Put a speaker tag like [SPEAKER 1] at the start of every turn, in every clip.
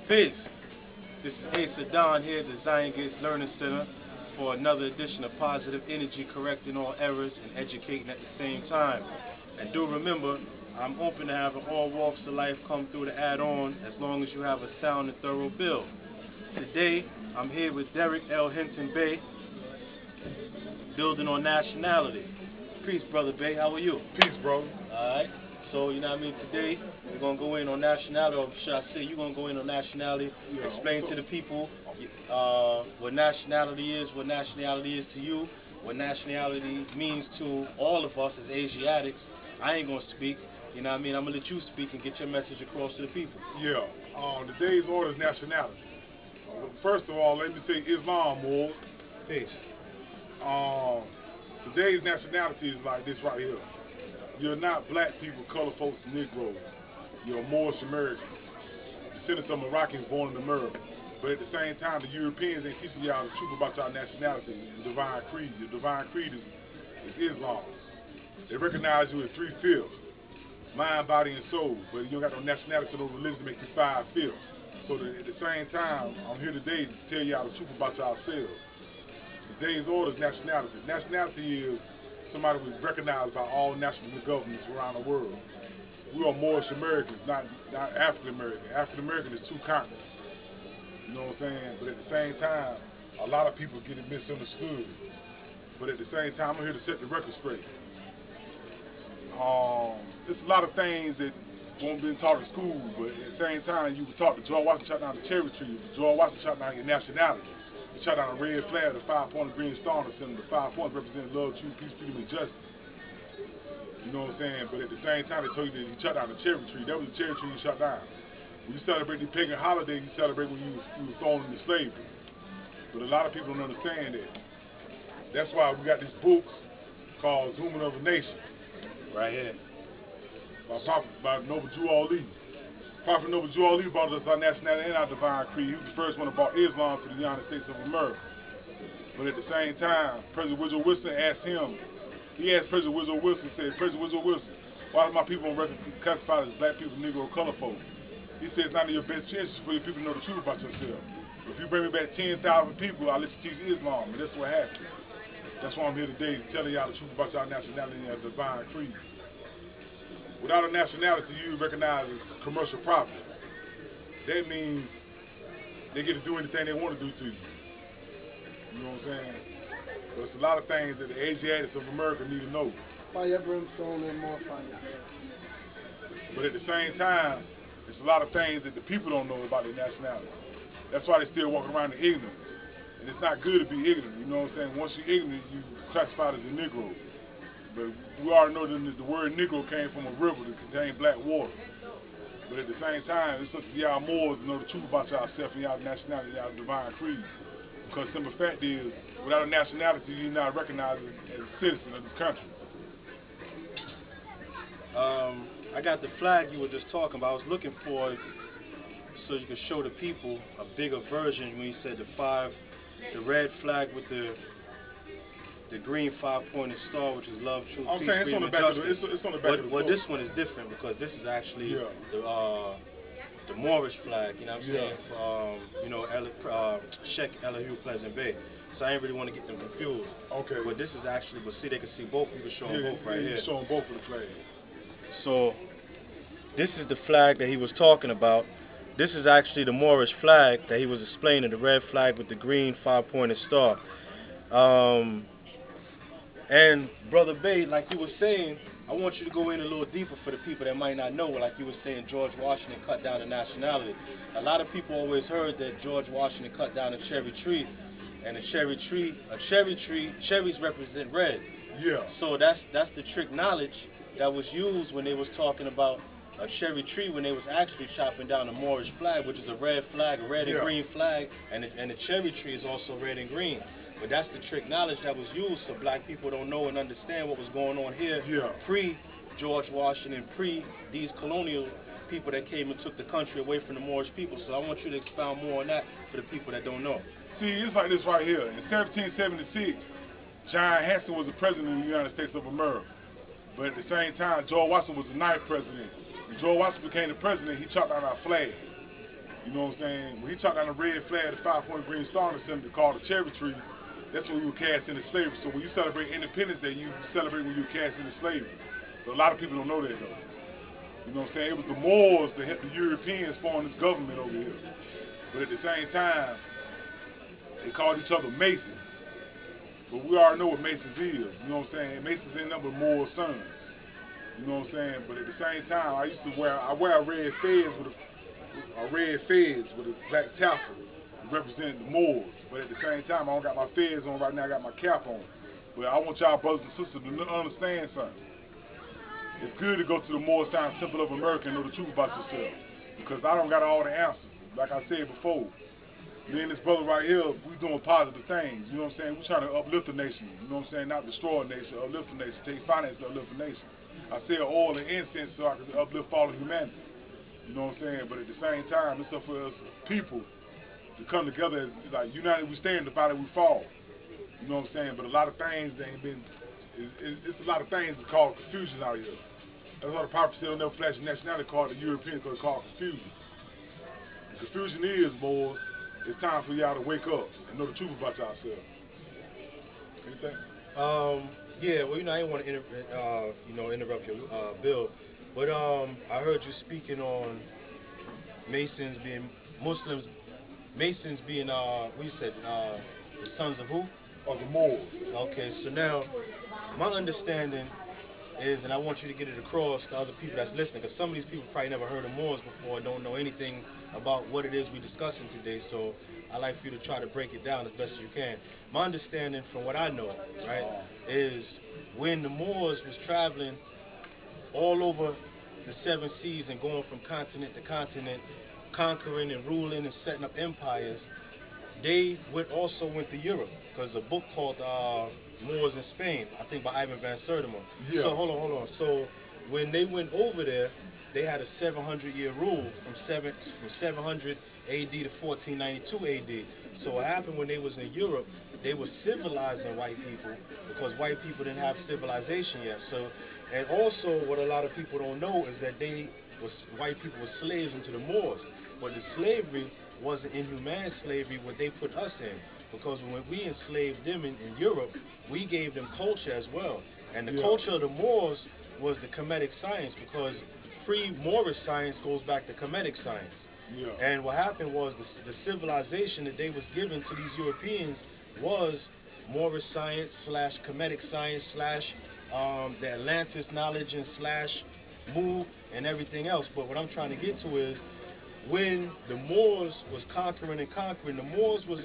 [SPEAKER 1] Peace. This is Ace Don here at the Zion Gates Learning Center for another edition of Positive Energy, correcting all errors and educating at the same time. And do remember, I'm open to having all walks of life come through to add on as long as you have a sound and thorough build. Today, I'm here with Derek Hinton Bey, building on nationality. Peace, Brother Bey. How are you?
[SPEAKER 2] Peace, bro.
[SPEAKER 1] Alright. So, you know what I mean, today we're going to go in on nationality, or should I say you're going to go in on nationality, explain to the people what nationality is to you, what nationality means to all of us as Asiatics. I ain't going to speak, you know what I mean, I'm going to let you speak and get your message across to the people.
[SPEAKER 2] Yeah, today's order is nationality. First of all, let me say Islam, Moors.
[SPEAKER 1] Peace.
[SPEAKER 2] Today's nationality is like this right here. You're not black people, color folks, Negroes. You're Moorish Americans, descendants of Moroccans born in America. But at the same time, the Europeans ain't teaching y'all the truth about y'all nationality, the divine creed. Your divine creed is Islam. They recognize you as 3/5, mind, body, and soul. But you don't got no nationality, no religion to make you 5/5. So at the same time, I'm here today to tell y'all the truth about yourselves. Today's order is nationality. Nationality is somebody who's recognized by all national governments around the world. We are Moorish Americans, not African American. African American is 2 continents. You know what I'm saying? But at the same time, a lot of people get it misunderstood. But at the same time, I'm here to set the record straight. There's a lot of things that won't be taught in school, but at the same time, you were taught that George Washington shot down the cherry tree. George Washington shot down your nationality. He shot down a red flag, the 5-pointed green star in the center. The 5 points represent love, truth, peace, freedom, and justice. You know what I'm saying? But at the same time, they told you that he shot down the cherry tree. That was the cherry tree he shot down. When you celebrate the pagan holiday, you celebrate when you were thrown into slavery. But a lot of people don't understand that. That's why we got this book called Zooming of a Nation.
[SPEAKER 1] Right here.
[SPEAKER 2] By Noble Jew Ali. Prophet Noble Jew Ali brought us our nationality and our divine creed. He was the first one that brought Islam to the United States of America. But at the same time, President Woodrow Wilson asked him, President Woodrow Wilson, why are my people on record classified as black people, Negro, color folks? He said it's not in your best interest for your people to know the truth about yourself. If you bring me back 10,000 people, I'll let you teach Islam, and that's what happened. That's why I'm here today, telling y'all the truth about y'all nationality and your divine creed. Without a nationality, you recognize as commercial property. That means they get to do anything they want to do to you. You know what I'm saying? But it's a lot of things that the Asiatics of America need to know.
[SPEAKER 3] Fire, brimstone, and more fire.
[SPEAKER 2] But at the same time, there's a lot of things that the people don't know about their nationality. That's why they still walking around in ignorance. And it's not good to be ignorant, you know what I'm saying? Once you're ignorant, you're classified as a Negro. But we already know that the word Negro came from a river that contained black water. But at the same time, it's up to y'all Moors to know the truth about yourself and y'all nationality, y'all divine creed. Because the simple fact is, without a nationality, you're not recognized as a citizen of this country.
[SPEAKER 1] I got the flag you were just talking about. I was looking for it so you could show the people a bigger version when you said the red flag with the green 5-pointed star, which is love, truth, peace, freedom, and justice.
[SPEAKER 2] It's on the back of the book.
[SPEAKER 1] This one is different because this is actually the Moorish flag, you know what I'm saying? You know, Sheikh Elihu Pleasant Bey. So I ain't really want to get them confused.
[SPEAKER 2] Okay.
[SPEAKER 1] But this is actually, but see, they can see both. You can show them both right here.
[SPEAKER 2] You can show them both of the flags.
[SPEAKER 1] So this is the flag that he was talking about. This is actually the Moorish flag that he was explaining, the red flag with the green 5-pointed star. And Brother Bey, like you were saying, I want you to go in a little deeper for the people that might not know. Like you were saying, George Washington cut down the nationality. A lot of people always heard that George Washington cut down a cherry tree, and cherries represent red.
[SPEAKER 2] Yeah.
[SPEAKER 1] So that's the trick knowledge that was used when they was talking about a cherry tree, when they was actually chopping down a Moorish flag, which is a red flag, a red and green flag, and the cherry tree is also red and green. But that's the trick knowledge that was used, so black people don't know and understand what was going on here pre-George Washington, pre these colonial people that came and took the country away from the Moorish people. So I want you to expound more on that for the people that don't know.
[SPEAKER 2] See, it's like this right here. In 1776, John Hanson was the president of the United States of America. But at the same time, George Washington was the 9th president. When George Washington became the president, he chopped down our flag. You know what I'm saying? When he chopped down the red flag, the 5-point green star in the center called the cherry tree, that's when we were cast into slavery. So when you celebrate Independence Day, you celebrate when you were cast into slavery. But a lot of people don't know that though. You know what I'm saying? It was the Moors that helped the Europeans form this government over here. But at the same time, they called each other Masons. But we already know what Masons is. You know what I'm saying? Masons ain't nothing but Moors' sons. You know what I'm saying? But at the same time, I wear a red fez with a black tassel representing the Moors. But at the same time, I don't got my fez on right now, I got my cap on. But I want y'all brothers and sisters to understand something. It's good to go to the Morristown Temple of America and know the truth about yourself. Because I don't got all the answers. Like I said before, me and this brother right here, we doing positive things. You know what I'm saying? We're trying to uplift the nation. You know what I'm saying? Not destroy a nation, uplift the nation. Take finance to uplift the nation. I sell oil and incense so I can uplift all of humanity. You know what I'm saying? But at the same time, it's up for us people to come together as like united we stand, divided we fall. You know what I'm saying? But a lot of things that ain't been. It's a lot of things that cause confusion out here. That's why the prophet said, "Never flash nationality," called the Europeans, because it's called confusion. And confusion is, boys. It's time for y'all to wake up and know the truth about yourself. Anything?
[SPEAKER 1] Yeah. Well, I didn't want to interrupt your bill, but I heard you speaking on Masons being Muslims. Masons being what you said, the sons of who?
[SPEAKER 2] Of the Moors.
[SPEAKER 1] Okay. So now, my understanding is, and I want you to get it across to other people that's listening, because some of these people probably never heard of Moors before, don't know anything about what it is we're discussing today, so I'd like for you to try to break it down as best as you can. My understanding from what I know, right, is when the Moors was traveling all over the 7 seas and going from continent to continent, conquering and ruling and setting up empires, they also went to Europe, because a book called Moors in Spain, I think by Ivan Van Sertima.
[SPEAKER 2] Yeah.
[SPEAKER 1] So hold on. So when they went over there, they had a 700-year rule from 700 AD to 1492 AD. So what happened when they was in Europe, they were civilizing white people because white people didn't have civilization yet. So, and also what a lot of people don't know is that white people were slaves into the Moors, but the slavery wasn't inhumane slavery what they put us in. Because when we enslaved them in Europe, we gave them culture as well. And the culture of the Moors was the Kemetic science, because pre-Moorish science goes back to Kemetic science.
[SPEAKER 2] Yeah.
[SPEAKER 1] And what happened was the civilization that they was given to these Europeans was Moorish science / Kemetic science / the Atlantis knowledge and / Mu and everything else. But what I'm trying to get to is, when the Moors was conquering, the Moors was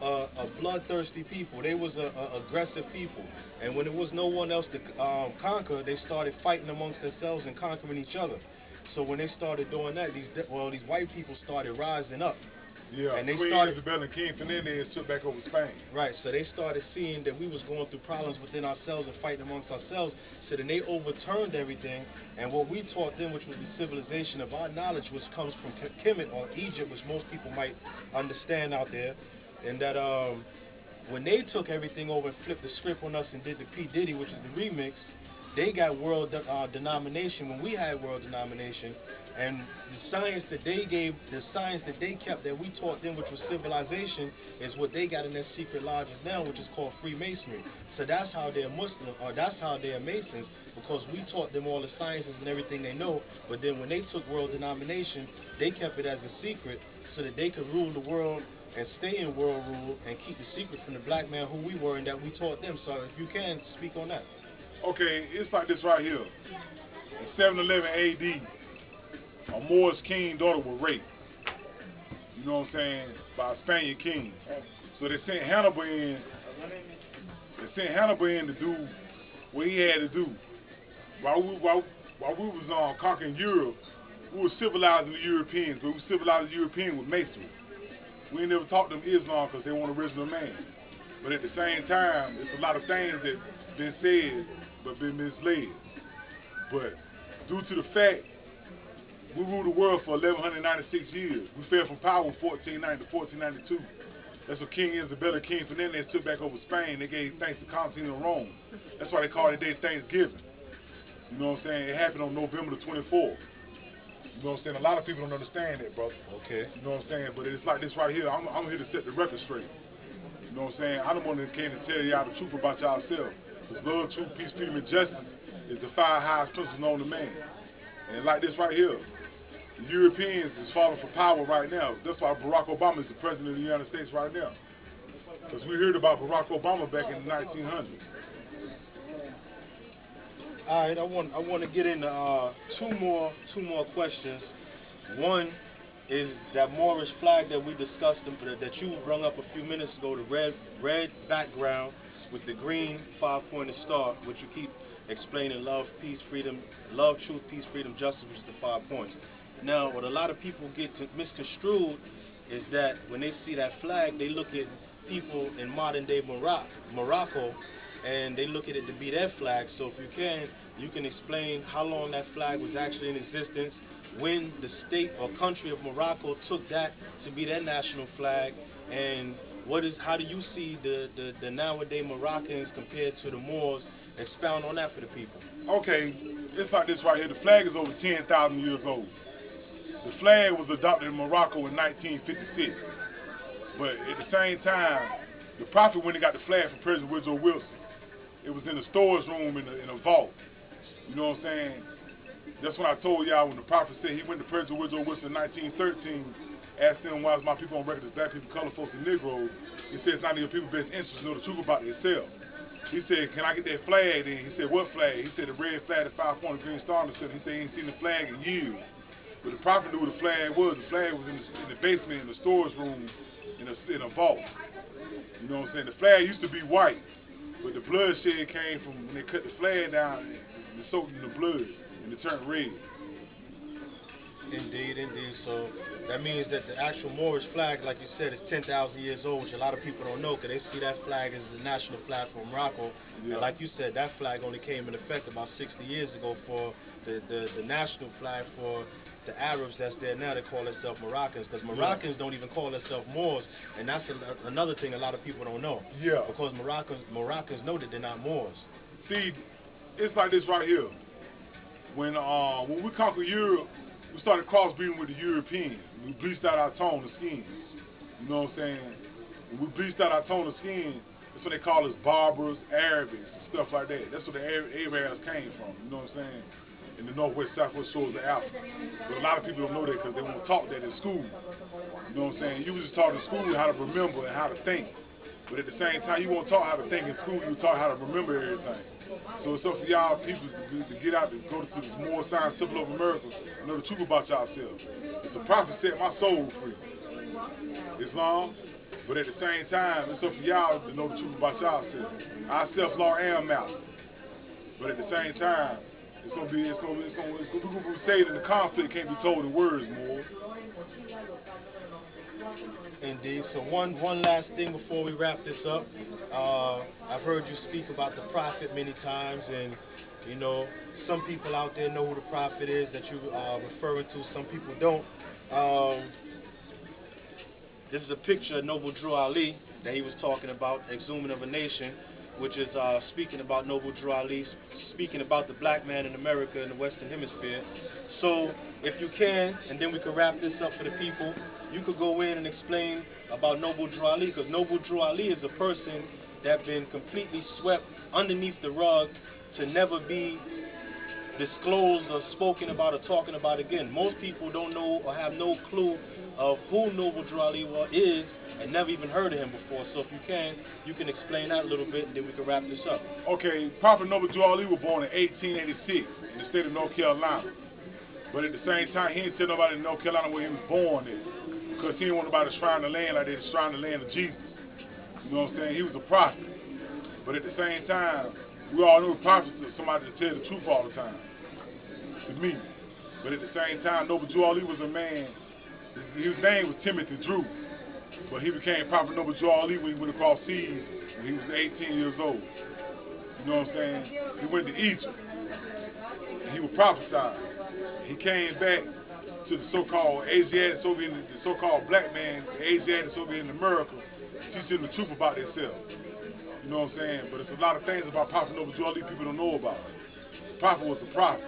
[SPEAKER 1] a bloodthirsty people. They was a aggressive people, and when there was no one else to conquer, they started fighting amongst themselves and conquering each other. So when they started doing that, these white people started rising up.
[SPEAKER 2] Yeah,
[SPEAKER 1] and they
[SPEAKER 2] Queen
[SPEAKER 1] started
[SPEAKER 2] Isabel and King Fernandez took back over Spain.
[SPEAKER 1] Right, so they started seeing that we was going through problems within ourselves and fighting amongst ourselves. So then they overturned everything, and what we taught them, which was the civilization of our knowledge, which comes from Kemet or Egypt, which most people might understand out there, and that when they took everything over and flipped the script on us and did the P. Diddy, which is the remix, they got world denomination when we had world denomination. And the science that they gave, the science that they kept, that we taught them, which was civilization, is what they got in their secret lodges now, which is called Freemasonry. So that's how they're Muslim, or that's how they're Masons, because we taught them all the sciences and everything they know. But then when they took world denomination, they kept it as a secret so that they could rule the world and stay in world rule and keep the secret from the black man who we were and that we taught them. So if you can, speak on that.
[SPEAKER 2] Okay, it's like this right here. In 711 AD, a Moorish king daughter was raped. You know what I'm saying? By a Spaniard king. So they sent Hannibal in. To do what he had to do. While we was conquering Europe, we were civilizing the Europeans, but we civilized the Europeans with masonry. We ain't never taught them Islam because they want original man. But at the same time, it's a lot of things that been said but been misled. But due to the fact we ruled the world for 1196 years, we fell from power in 1490 to 1492. That's what King Isabella and King Fernandez took back over Spain. They gave thanks to Constantine of Rome. That's why they call it day Thanksgiving. You know what I'm saying? It happened on November the 24th. You know what I'm saying? A lot of people don't understand that, brother.
[SPEAKER 1] Okay.
[SPEAKER 2] You know what I'm saying? But it's like this right here. I'm here to set the record straight. You know what I'm saying? I don't want to came to tell y'all the truth about yourself. Because love, truth, peace, freedom, and justice is the 5 highest principles known to man. And like this right here, the Europeans is falling for power right now. That's why Barack Obama is the president of the United States right now. Because we heard about Barack Obama back in the 1900s.
[SPEAKER 1] All right, I want to get into two more questions. One is that Moorish flag that we discussed, that you brung up a few minutes ago, the red background with the green 5-pointed star, which you keep explaining: love, peace, freedom, love, truth, peace, freedom, justice, which is the 5 points. Now, what a lot of people get misconstrued is that when they see that flag, they look at people in modern day Morocco, and they look at it to be their flag. So if you can explain how long that flag was actually in existence, when the state or country of Morocco took that to be their national flag, and how do you see the nowadays Moroccans compared to the Moors? Expound on that for the people.
[SPEAKER 2] Okay, it's like this right here. The flag is over 10,000 years old. The flag was adopted in Morocco in 1956. But at the same time, the prophet, when he got the flag from President Woodrow Wilson, it was in the storage room in a vault. You know what I'm saying? That's when I told y'all, when the prophet said he went to President Woodrow Wilson in 1913, asked them, why is my people on record as black people, colored folks, and Negroes? He said it's not in your people's best interest to know the truth about themselves. He said, can I get that flag then? He said, what flag? He said, the red flag, the 5-pointed green star in the center. He said he ain't seen the flag in years. But the prophet knew what the flag was. The flag was in the basement, in the storage room, in a vault. You know what I'm saying? The flag used to be white, but the bloodshed came from when they cut the flag down, and soaked in the blood, and it turned red.
[SPEAKER 1] Indeed, indeed. So that means that the actual Moorish flag, like you said, is 10,000 years old, which a lot of people don't know, because they see that flag as the national flag for Morocco. Yeah. And like you said, that flag only came in effect about 60 years ago for the national flag for the Arabs that's there now. They call themselves Moroccans, because Moroccans don't even call themselves Moors, and that's another thing a lot of people don't know.
[SPEAKER 2] Yeah.
[SPEAKER 1] Because Moroccans know that they're not Moors.
[SPEAKER 2] See, it's like this right here. When we conquered Europe, we started crossbreeding with the Europeans. We bleached out our tone of skin. You know what I'm saying? When we bleached out our tone of skin, that's what they call us barbers, Arabics, and stuff like that. That's where the Arabs came from. You know what I'm saying? In the northwest, southwest shores of Africa. But a lot of people don't know that because they won't talk that in school. You know what I'm saying? You was just taught in school how to remember and how to think. But at the same time, you won't taught how to think in school. You were taught how to remember everything. So it's up for y'all people to get out and go to this more science temple of America and know the truth about yourselves. It's the prophet set my soul free. Islam. But at the same time, it's up for y'all to know the truth about yourselves. I self-law am master. But at the same time, it's gonna be said that the conflict can't be told in words more.
[SPEAKER 1] Indeed. So one last thing before we wrap this up. I've heard you speak about the prophet many times, and you know, some people out there know who the prophet is that you are referring to. Some people don't. This is a picture of Noble Drew Ali that he was talking about, Exhuming of a Nation, which is speaking about Noble Drew Ali, speaking about the black man in America in the Western Hemisphere. So, if you can, and then we can wrap this up for the people, you could go in and explain about Noble Drew Ali, because Noble Drew Ali is a person that's been completely swept underneath the rug to never be disclosed or spoken about or talking about again. Most people don't know or have no clue of who Noble Drew Ali is, and never even heard of him before. So if you can explain that a little bit, and then we can wrap this up.
[SPEAKER 2] Okay, Prophet Noble Drew Ali was born in 1886 in the state of North Carolina. But at the same time, he didn't tell nobody in North Carolina where he was born in, because he didn't want nobody to shrine the land like they shrine the land of Jesus. You know what I'm saying? He was a prophet. But at the same time, we all knew prophets are somebody to tell the truth all the time. To me. But at the same time, Noble Drew Ali was a man. His name was Timothy Drew. But he became Prophet Noble Drew Ali when he went across seas when he was 18 years old. You know what I'm saying? He went to Egypt. And he was prophesied. He came back to the so-called Asiatic Soviet, the so-called black man, the Asiatic Soviet in America, teaching them the truth about themselves. You know what I'm saying? But there's a lot of things about Prophet Noble Drew Ali people don't know about. The prophet was the prophet.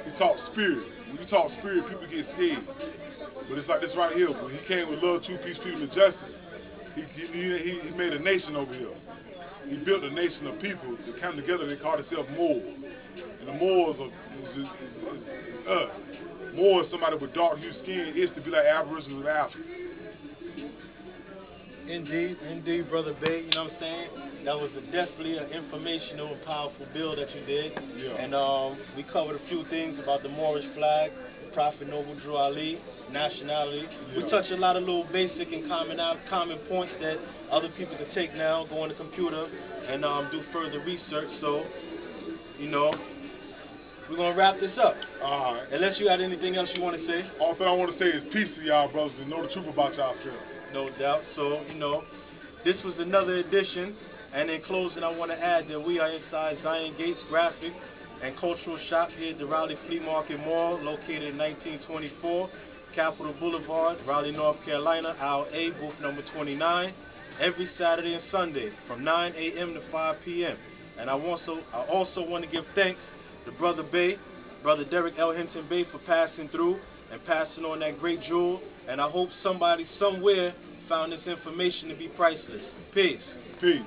[SPEAKER 2] He taught spirit. when you talk spirit, people get scared. But it's like this right here. When he came with love, truth, peace, freedom, and justice, he made a nation over here. He built a nation of people that come together. They call themselves Moors. And the Moors is us. Moors, somebody with dark hued skin, is to be like Aboriginals of Africa.
[SPEAKER 1] Indeed, Brother Bey, you know what I'm saying? That was definitely an informational and powerful bill that you did.
[SPEAKER 2] Yeah.
[SPEAKER 1] And we covered a few things about the Moorish flag, Prophet Noble Drew Ali, nationality.
[SPEAKER 2] Yeah.
[SPEAKER 1] We touched a lot of little basic and common points that other people can take now, go on the computer, and do further research. So, you know, we're going to wrap this up.
[SPEAKER 2] All right.
[SPEAKER 1] Unless you got anything else you want to say.
[SPEAKER 2] All thing I want to say is peace to y'all, brothers, and know the truth about yourselves.
[SPEAKER 1] No doubt. So, you know, this was another edition. And in closing, I want to add that we are inside Zion Gates Graphic and Cultural Shop here at the Raleigh Flea Market Mall, located in 1924, Capitol Boulevard, Raleigh, North Carolina, aisle A, booth number 29, every Saturday and Sunday from 9 a.m. to 5 p.m. And I also want to give thanks to Brother Bey, Brother Derek Hinton Bey, for passing through and passing on that great jewel. And I hope somebody somewhere found this information to be priceless. Peace.
[SPEAKER 2] Peace.